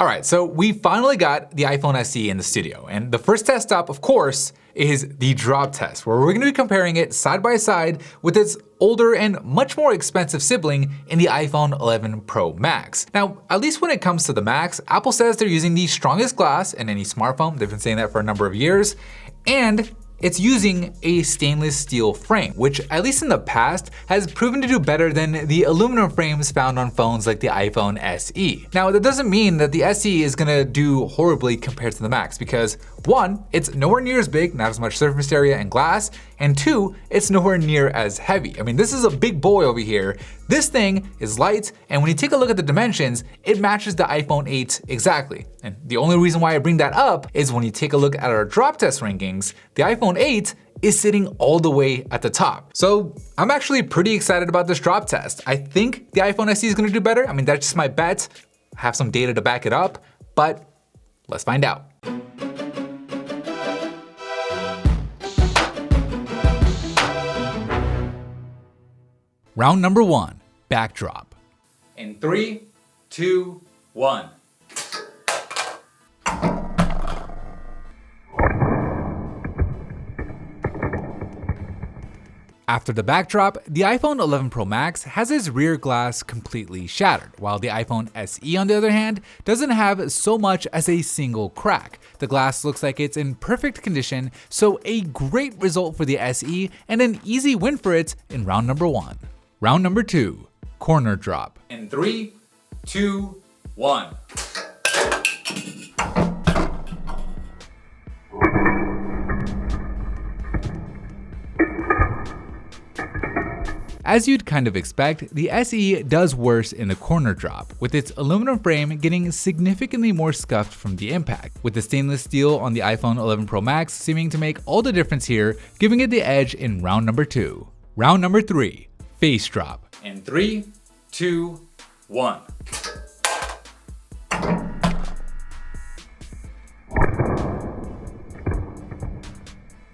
All right, so we finally got the iPhone SE in the studio, and the first test stop, of course, is the drop test, where we're gonna be comparing it side by side with its older and much more expensive sibling in the iPhone 11 Pro Max. Now, at least when it comes to the Max, Apple says they're using the strongest glass in any smartphone. They've been saying that for a number of years, and it's using a stainless steel frame, which at least in the past has proven to do better than the aluminum frames found on phones like the iPhone SE. Now, that doesn't mean that the SE is gonna do horribly compared to the Max, because one, it's nowhere near as big, not as much surface area and glass, and two, it's nowhere near as heavy. I mean, this is a big boy over here. This thing is light, and when you take a look at the dimensions, it matches the iPhone 8 exactly. And the only reason why I bring that up is when you take a look at our drop test rankings, the iPhone 8 is sitting all the way at the top. So I'm actually pretty excited about this drop test. I think the iPhone SE is gonna do better. I mean, that's just my bet. I have some data to back it up, but let's find out. Round number one, backdrop. In 3, 2, 1. After the backdrop, the iPhone 11 Pro Max has its rear glass completely shattered, while the iPhone SE on the other hand doesn't have so much as a single crack. The glass looks like it's in perfect condition, so a great result for the SE and an easy win for it in round number one. Round number two, corner drop. In 3, 2, 1. As you'd kind of expect, the SE does worse in the corner drop, with its aluminum frame getting significantly more scuffed from the impact, with the stainless steel on the iPhone 11 Pro Max seeming to make all the difference here, giving it the edge in round number two. Round number three, face drop. In 3, 2, 1.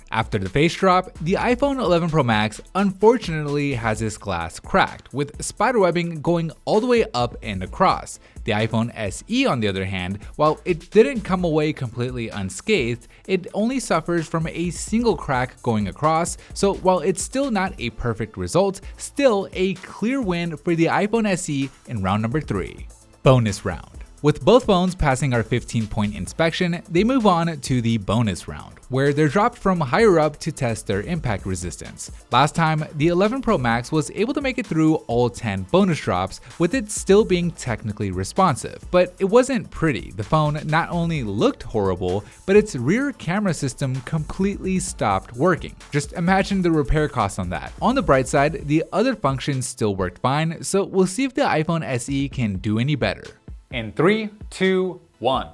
After the face drop, the iPhone 11 Pro Max unfortunately has its glass cracked, with spiderwebbing going all the way up and across. The iPhone SE on the other hand, while it didn't come away completely unscathed, it only suffers from a single crack going across, so while it's still not a perfect result, still a clear win for the iPhone SE in round number 3. Bonus round. With both phones passing our 15-point inspection, they move on to the bonus round, where they're dropped from higher up to test their impact resistance. Last time, the 11 Pro Max was able to make it through all 10 bonus drops, with it still being technically responsive. But it wasn't pretty. The phone not only looked horrible, but its rear camera system completely stopped working. Just imagine the repair costs on that. On the bright side, the other functions still worked fine, so we'll see if the iPhone SE can do any better. In 3, 2, 1.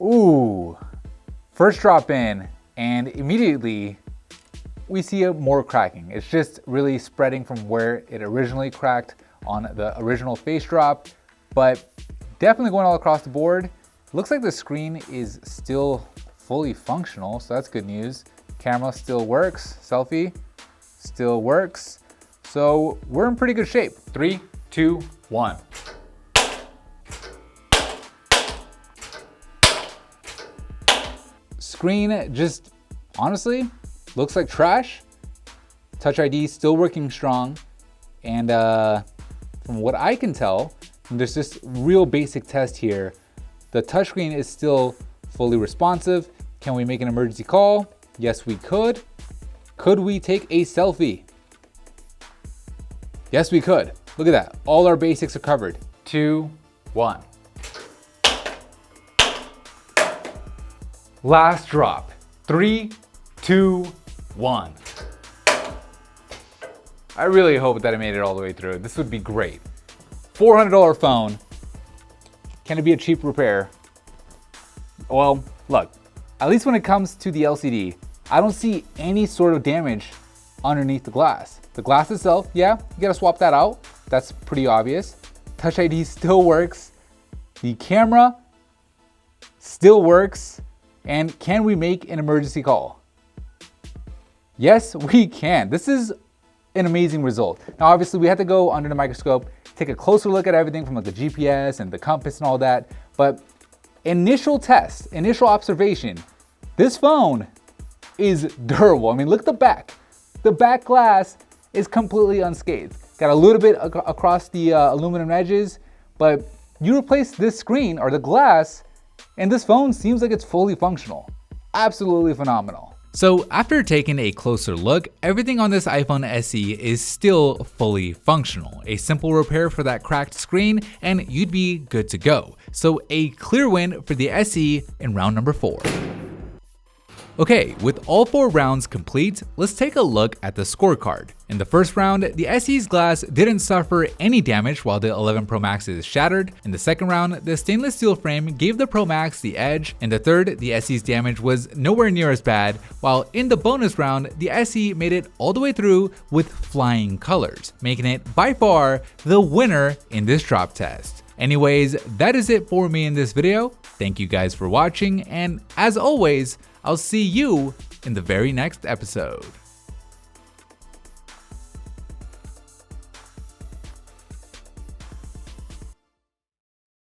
Ooh, first drop in, and immediately we see more cracking. It's just really spreading from where it originally cracked on the original face drop, but definitely going all across the board. Looks like the screen is still fully functional, so that's good news. Camera still works, selfie still works, so we're in pretty good shape. 3, 2, 1. Screen just honestly looks like trash. Touch ID still working strong, and from what I can tell, there's this real basic test here. The touchscreen is still fully responsive. Can we make an emergency call? Yes, we could. Could we take a selfie? Yes, we could. Look at that. All our basics are covered. 2, 1. Last drop. 3, 2, 1. I really hope that I made it all the way through. This would be great. $400 phone. Can it be a cheap repair? Well, look, at least when it comes to the LCD, I don't see any sort of damage underneath the glass. The glass itself, yeah, you gotta swap that out. That's pretty obvious. Touch ID still works. The camera still works. And can we make an emergency call? Yes, we can. This is an amazing result. Now, obviously, we had to go under the microscope take a closer look at everything from like the GPS and the compass and all that. But initial test, initial observation, this phone is durable. I mean, look at the back. The back glass is completely unscathed. Got a little bit across the aluminum edges, but you replace this screen or the glass and this phone seems like it's fully functional. Absolutely phenomenal. So after taking a closer look, everything on this iPhone SE is still fully functional. A simple repair for that cracked screen and you'd be good to go. So a clear win for the SE in round number 4. Okay, with all 4 rounds complete, let's take a look at the scorecard. In the first round, the SE's glass didn't suffer any damage while the 11 Pro Max is shattered. In the second round, the stainless steel frame gave the Pro Max the edge. In the third, the SE's damage was nowhere near as bad, while in the bonus round, the SE made it all the way through with flying colors, making it by far the winner in this drop test. Anyways, that is it for me in this video. Thank you guys for watching, and as always, I'll see you in the very next episode.